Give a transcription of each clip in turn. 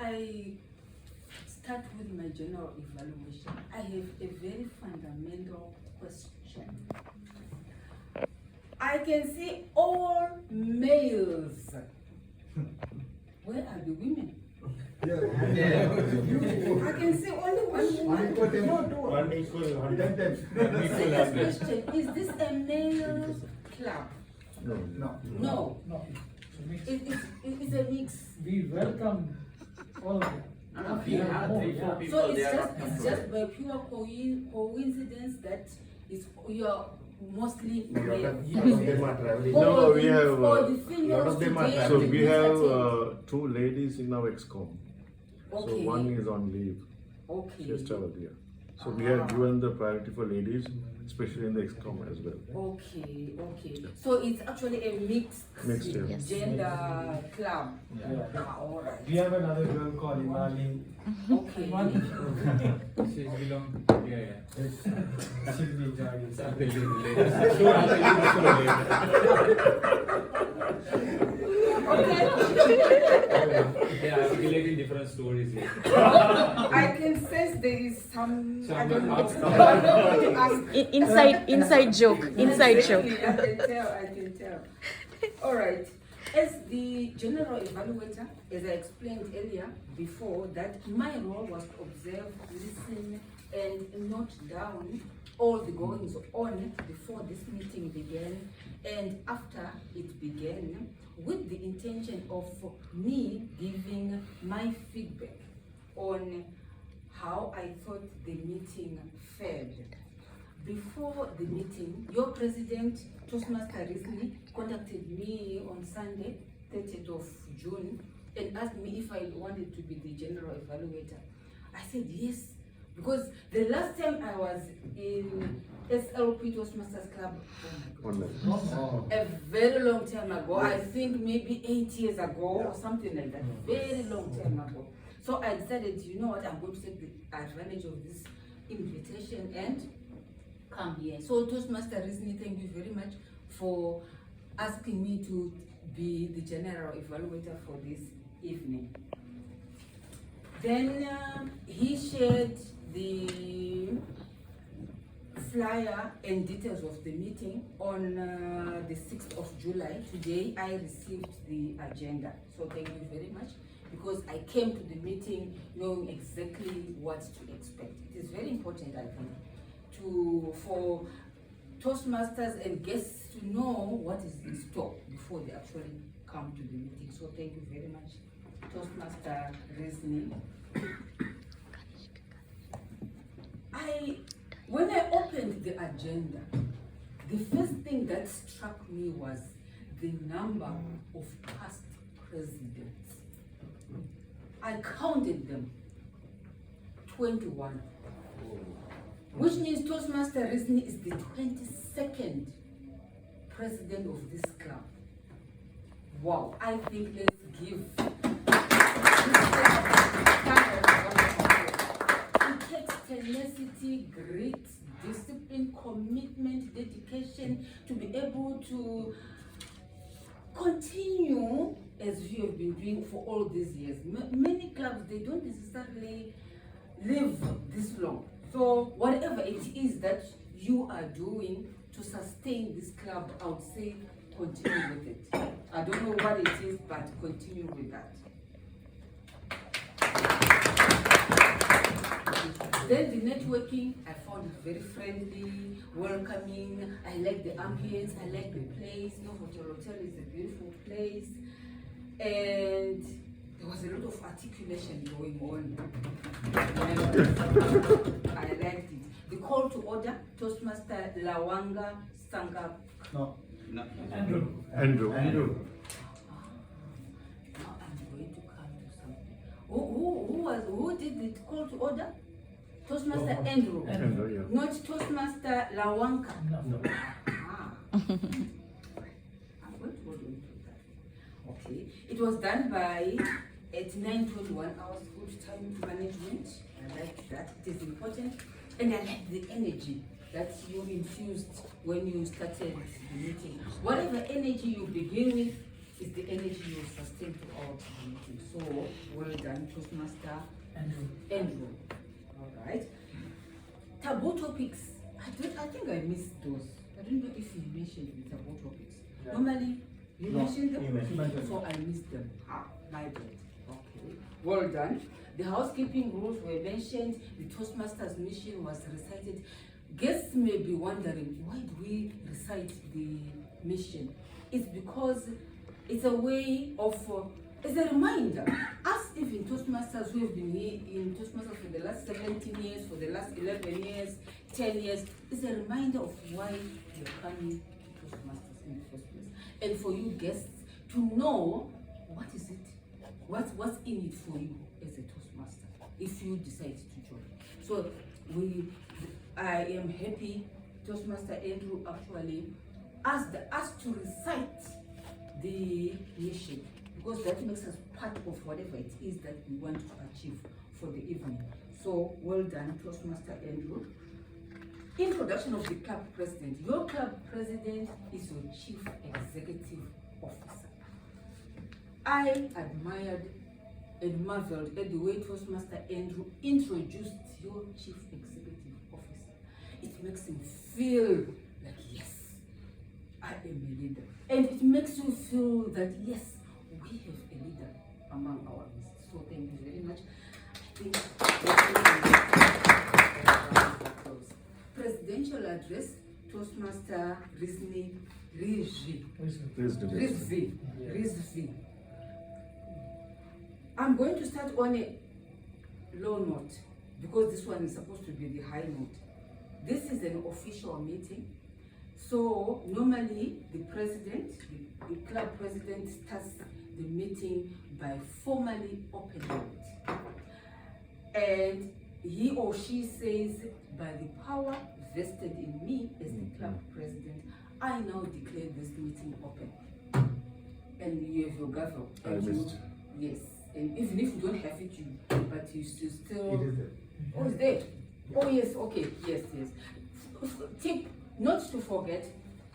I start with my general evaluation, I have a very fundamental question. I can see all males. Where are the women? I can see only one woman. One equal, 100 times. Second question, is this a male club? No. It's a mix. We welcome all of them. So it's just by pure coincidence that you are mostly male. No, we have. So we have 2 ladies in our excom. Okay. So one is on leave. Okay. She has traveled here. So we have given the priority for ladies, especially in the excom as well. Okay. So it's actually a mixed Yes. gender club. All right. We have another girl called Imali. Okay. She's belong. Yeah. She'll be joining. They are relating different stories here. I can sense there is some. I don't know what to ask. Inside joke. Exactly, I can tell. All right. As the general evaluator, as I explained earlier before, that my role was to observe, listen, and note down all the goings on before this meeting began and after it began, with the intention of me giving my feedback on how I thought the meeting fared. Before the meeting, your president, Toastmasters recently contacted me on Sunday, 30th of June, and asked me if I wanted to be the general evaluator. I said yes, because the last time I was in SLP Toastmasters Club, a very long time ago, I think maybe 8 years ago or something like that, very long time ago. So I decided, you know what, I'm going to take the advantage of this invitation and come here. So Toastmasters recently, thank you very much for asking me to be the general evaluator for this evening. Then he shared the flyer and details of the meeting on the 6th of July. Today I received the agenda. So thank you very much, because I came to the meeting knowing exactly what to expect. It is very important, I think, for Toastmasters and guests to know what is in store before they actually come to the meeting. So thank you very much, Toastmaster Resni. When I opened the agenda, the first thing that struck me was the number of past presidents. I counted them, 21. Which means Toastmasters Resni is the 22nd president of this club. Wow, I think let's give. It takes tenacity, grit, discipline, commitment, dedication to be able to continue as you have been doing for all these years. Many clubs, they don't necessarily live this long. So whatever it is that you are doing to sustain this club, I would say continue with it. I don't know what it is, but continue with that. Then the networking, I found it very friendly, welcoming. I like the ambience, I like the place. Hotel is a beautiful place. And there was a lot of articulation going on. I liked it. The call to order, Toastmaster Lawanga Sangap. No. Andrew. Now I'm going to come to something. Who did the call to order? Toastmaster Andrew. Andrew, yeah. Not Toastmaster Lawanka. No. I'm going to hold on to that. Okay. It was done by at 9:21 hours good time management. I like that. It is important. And I like the energy that you infused when you started the meeting. Whatever energy you begin with, is the energy you sustain throughout the meeting. So, well done, Toastmaster Andrew. All right. Taboo topics. I think I missed those. I don't know if you mentioned the taboo topics. Yeah. Normally, you No, mentioned them? you mentioned them. So I missed them. My bad. Okay. Well done. The housekeeping rules were mentioned. The Toastmasters mission was recited. Guests may be wondering, why do we recite the mission? It's because it's a way of, it's a reminder. Us, even Toastmasters who have been here in Toastmasters for the last 17 years, for the last 11 years, 10 years, it's a reminder of why you're coming to Toastmasters in the first place. And for you guests to know what is it, what's in it for you as a Toastmaster if you decide to join. So I am happy Toastmaster Andrew actually asked us to recite the mission, because that makes us part of whatever it is that we want to achieve for the evening. So well done, Toastmaster Andrew. Introduction of the club president. Your club president is your chief executive officer. I admired and marveled at the way Toastmaster Andrew introduced your chief executive officer. It makes him feel like, yes, I am a leader. And it makes you feel that, yes, we have a leader among our midst. So thank you very much. I think presidential address, Toastmaster Rizvi. I'm going to start on a low note because this one is supposed to be the high note. This is an official meeting. So normally the president, the club president starts the meeting by formally opening it. And he or she says, by the power vested in me as the club president, I now declare this meeting open. And you have your gavel. I missed. Yes. And even if you don't have it, but you still. It is there. Oh, it's there. Oh, yes. Okay. Yes. Tip, not to forget,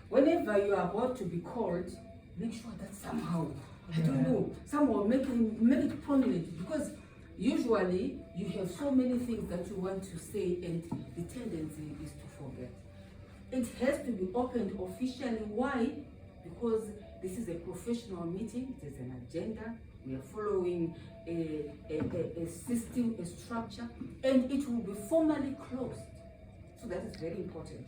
whenever you are about to be called, make sure that somehow, I don't know, somehow make it prominent, because usually you have so many things that you want to say and the tendency is to forget. It has to be opened officially. Why? Because this is a professional meeting, it is an agenda, we are following a system, a structure, and it will be formally closed. So that is very important.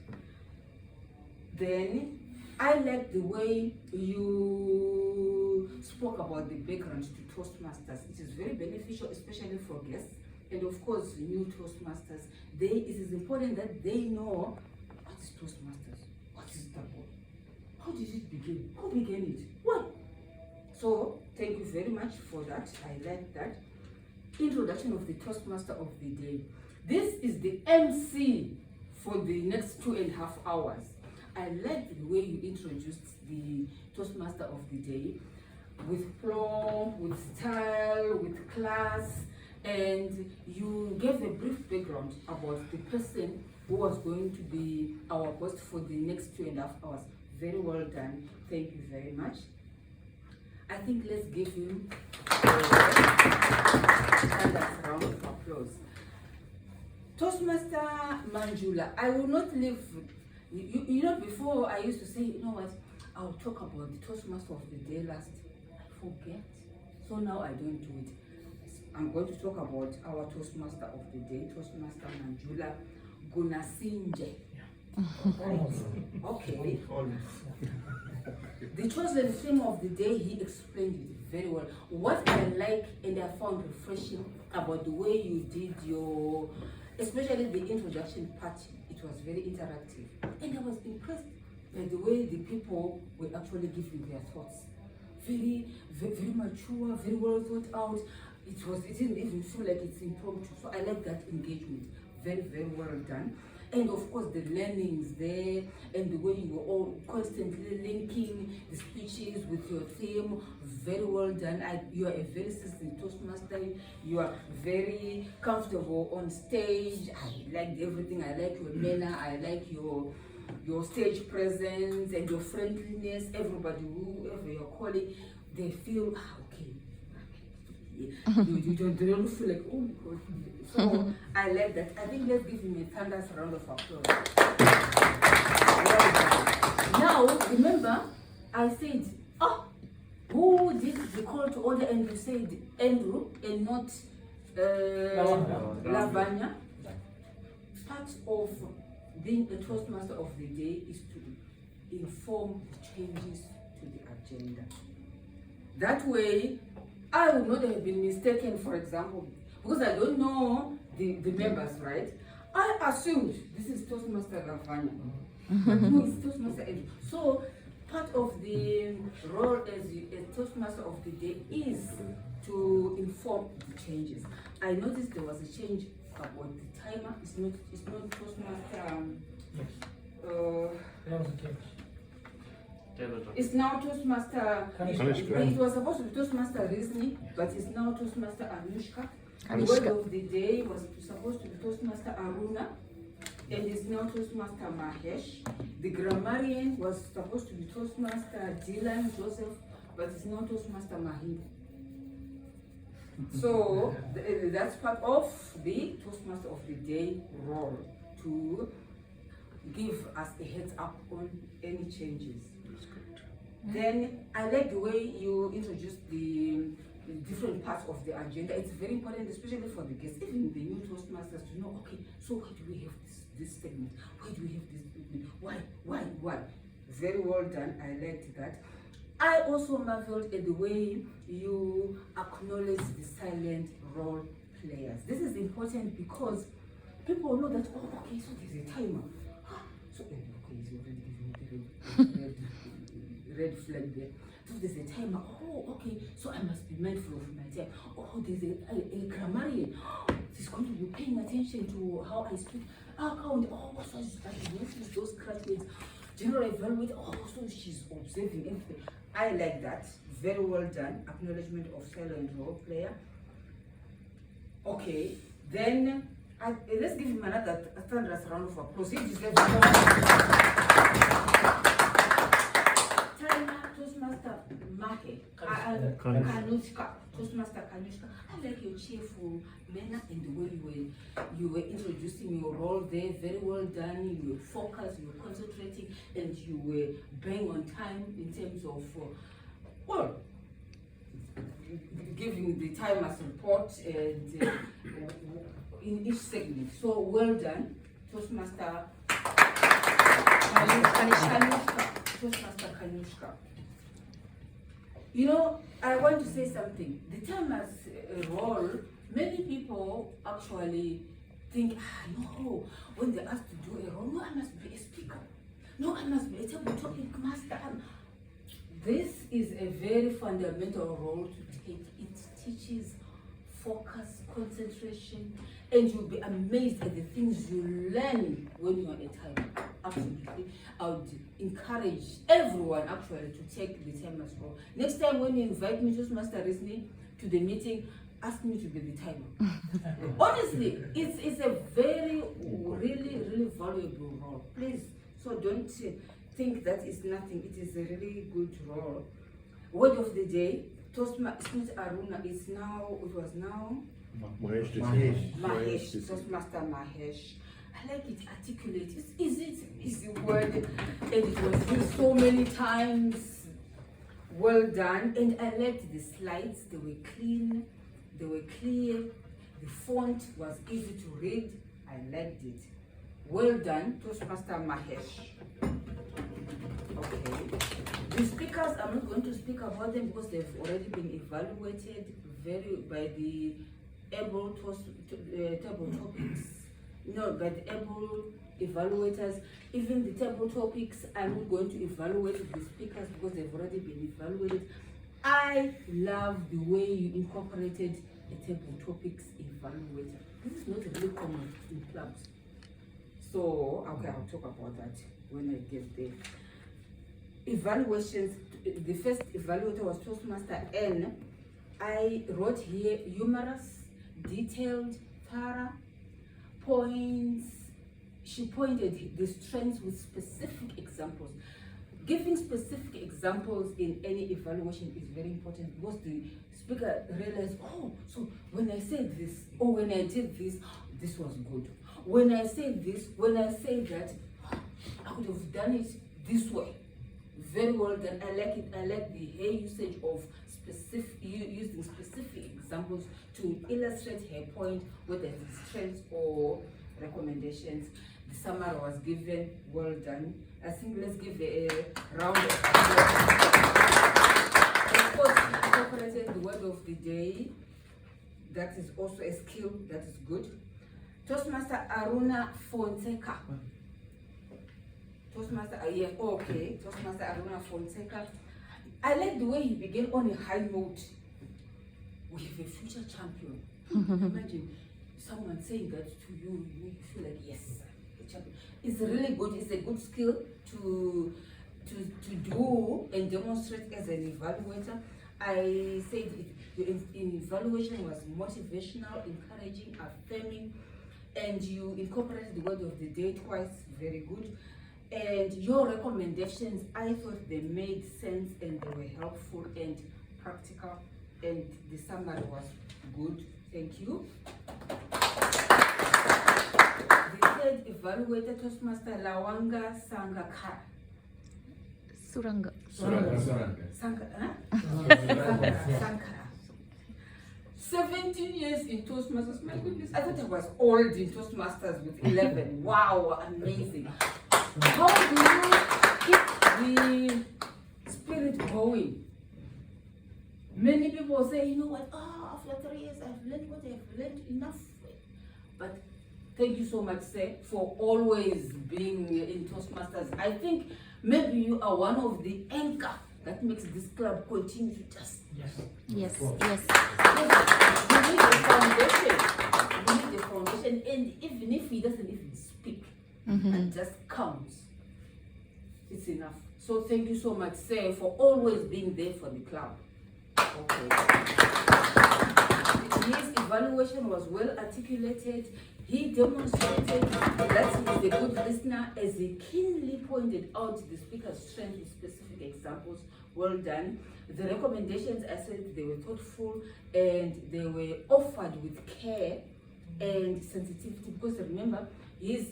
Then, I like the way you spoke about the background to Toastmasters. It is very beneficial, especially for guests, and of course, new Toastmasters. It is important that they know what is Toastmasters, what is it about, how did it begin, who began it, why? So, thank you very much for that. I like that. Introduction of the Toastmaster of the day. This is the MC for the next 2.5 hours. I like the way you introduced the Toastmaster of the day with plumb, with style, with class, and you gave a brief background about the person who was going to be our host for the next 2.5 hours. Very well done. Thank you very much. I think let's give him a round of applause. Toastmaster Manjula, I will not leave. You know, before I used to say, you know what, I'll talk about the Toastmaster of the day last. I forget. So now I don't do it. I'm going to talk about our Toastmaster of the day, Toastmaster Manjula Gunasinje. Okay. The chosen theme of the day, he explained it very well. What I like and I found refreshing about the way you did your, especially the introduction part, it was very interactive. And I was impressed by the way the people were actually giving their thoughts. Very mature, very well thought out. It didn't even feel like it's impromptu. So I like that engagement. Very well done. And of course the learnings there and the way you were all constantly linking the speeches with your theme, very well done. You are a very seasoned Toastmaster. You are very comfortable on stage. I liked everything. I like your manner. I like your stage presence and your friendliness. Everybody, whoever you're calling, they feel, okay. They don't feel like, oh my God. So I like that. I think let's give him a thunderous round of applause. Now, remember, I said, who did the call to order? And you said Andrew and not Lavanya. Part of being a Toastmaster of the day is to inform the changes to the agenda. That way, I would not have been mistaken, for example, because I don't know the members, right? I assumed this is Toastmaster Lavanya. No, it's Toastmaster Andrew. So, part of the role as a Toastmaster of the day is to inform the changes. I noticed there was a change about the timer. It's not Toastmaster. Yes. That was a change. It's now Toastmaster. Kanishka. It was supposed to be Toastmaster Rizni, but it's now Toastmaster Anushka. The Anushka. word of the day was supposed to be Toastmaster Aruna, and it's now Toastmaster Mahesh. The grammarian was supposed to be Toastmaster Dylan Joseph, but it's now Toastmaster Mahim. So that's part of the Toastmaster of the day role, to give us a heads up on any changes. Then I like the way you introduced the different parts of the agenda. It's very important, especially for the guests, even the new Toastmasters, to know, okay, so why do we have this segment? Why do we have this? Why? Very well done. I liked that. I also marveled at the way you acknowledge the silent role players. This is important because people know that, oh, okay, so there's a timer. So, okay, he's already giving me the red flag there. So there's a timer. Oh, okay, so I must be mindful of my time. Oh, there's a grammarian. She's going to be paying attention to how I speak. Account. Oh, so she's those crutches. General evaluate. Oh, so she's observing everything. I like that. Very well done. Acknowledgement of silent role player. Okay, then let's give him another thunderous round of applause. He deserves Toastmaster Make. Kanushka. Toastmaster Kanushka. I like your cheerful manner and the way you were introducing your role there. Very well done. You were focused, you were concentrating, and you were bang on time in terms of giving the timers report and in each segment. So well done, Toastmaster Kanushka. Toastmaster Kanushka. You know, I want to say something. The timers role, many people actually think, no, when they're asked to do a role, no, I must be a speaker. No, I must be a table topic master. This is a very fundamental role to take. It teaches focus, concentration, and you'll be amazed at the things you learn when you're a timer. Absolutely. I would encourage everyone actually to take the timer's role. Next time when you invite me, Toastmaster Rizni, to the meeting, ask me to be the timer. Honestly, it's a very, really valuable role. Please, so don't think that is nothing. It is a really good role. Word of the day, Toastmaster Aruna is now, it was now Mahesh, Toastmaster Mahesh. I like it, articulate. It's easy word, and it was used so many times. Well done. And I liked the slides. They were clean, they were clear. The font was easy to read. I liked it. Well done, Toastmaster Mahesh. Okay. The speakers, I'm not going to speak about them because they've already been evaluated by the able table topics. No, by the able evaluators. Even the table topics, I'm not going to evaluate the speakers because they've already been evaluated. I love the way you incorporated a table topics evaluator. This is not really common in clubs. So, okay, I'll talk about that when I get there. Evaluations, the first evaluator was Toastmaster N. I wrote here humorous, detailed, thorough, points. She pointed the strengths with specific examples. Giving specific examples in any evaluation is very important because the speaker realizes, oh, so when I said this, or when I did this, this was good. When I said this, when I said that, I could have done it this way. Very well done. I like it. I like the usage of using specific examples to illustrate her point, whether it's strengths or recommendations. The summary was given. Well done. I think let's give a round of applause. Of course, incorporated the word of the day. That is also a skill. That is good. Toastmaster Aruna Fonseca. Toastmaster, yeah, okay. Toastmaster Aruna Fonseca. I like the way he began on a high note. We have a future champion. Imagine someone saying that to you, you feel like, yes, a champion. It's really good. It's a good skill to do and demonstrate as an evaluator. I said the evaluation was motivational, encouraging, affirming, and you incorporated the word of the day twice. Very good. And your recommendations, I thought they made sense and they were helpful and practical, and the summary was good. Thank you. The third evaluator, Toastmaster Lawanga Sangakara. Suranga. Sankara. 17 years in Toastmasters. My goodness, I thought I was old in Toastmasters with 11. Wow, amazing. How do you keep the spirit going? Many people say, you know what, after 3 years I've learned what I've learned enough. But thank you so much, sir, for always being in Toastmasters. I think maybe you are one of the anchor that makes this club continue to just... Yes. Yes, yes. You need a foundation. You need a foundation, and even if he doesn't even speak, and just comes, it's enough. So thank you so much, sir, for always being there for the club. Okay. His evaluation was well articulated. He demonstrated that he is a good listener, as he keenly pointed out the speaker's strength in specific examples. Well done. The recommendations, I said, they were thoughtful and they were offered with care and sensitivity, because remember, his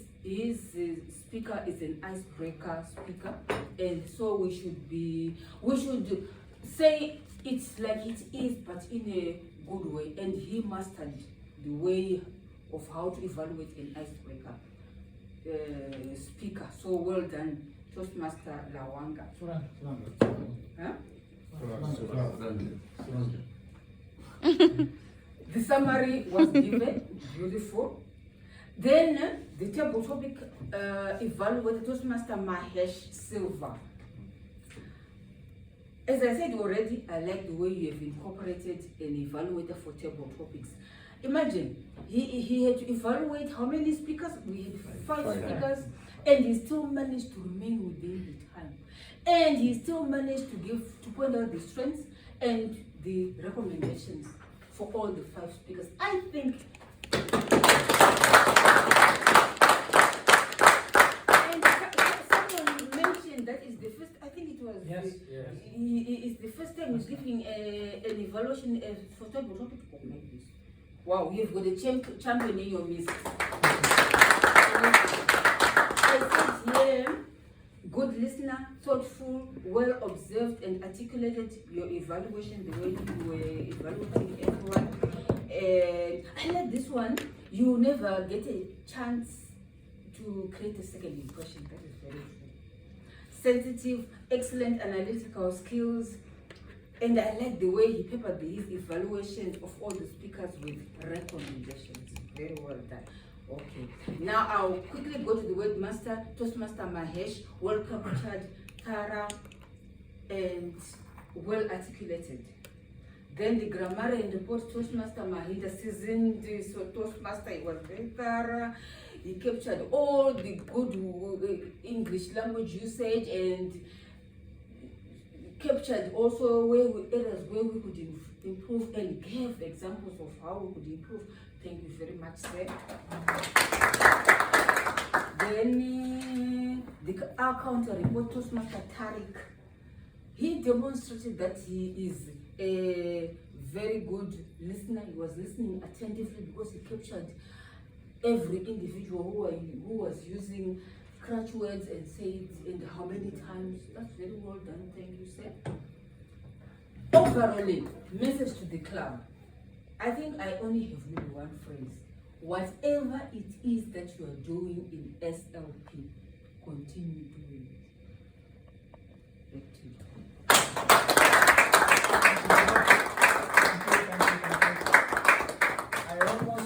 speaker is an icebreaker speaker, and so we should say it's like it is, but in a good way, and he mastered the way of how to evaluate an icebreaker speaker. So well done, Toastmaster Lawanga. Huh? The summary was given, beautiful. Then the table topic evaluated Toastmaster Mahesh Silva. As I said already, I like the way you have incorporated an evaluator for table topics. Imagine, he had to evaluate how many speakers? We had 5 speakers, and he still managed to remain within the time. And he still managed to point out the strengths and the recommendations for all the 5 speakers. I think, and someone mentioned that is the first, I think it was, Yes, yes. It's the first time he's giving an evaluation for table topic. Oh my goodness. Wow, you've got a champion in your midst. I said here, good listener, thoughtful, well observed and articulated your evaluation, the way you were evaluating everyone. I like this one. You never get a chance to create a second impression. That is very true. Sensitive, excellent analytical skills. And I like the way he peppered his evaluation of all the speakers with recommendations. Very well done. Okay. Now I'll quickly go to the word master, Toastmaster Mahesh, well captured, thorough, and well articulated. Then the grammar and report, Toastmaster Mahinda, seasoned so Toastmaster, he was very thorough. He captured all the good English language usage and captured also areas where we could improve and gave examples of how we could improve. Thank you very much, sir. Then our counter report, Toastmaster Tariq, he demonstrated that he is a very good listener. He was listening attentively because he captured every individual who was using crutch words and said and how many times. That's very well done. Thank you, sir. Overall, message to the club. I think I only have maybe one phrase. Whatever it is that you are doing in SLP, continue doing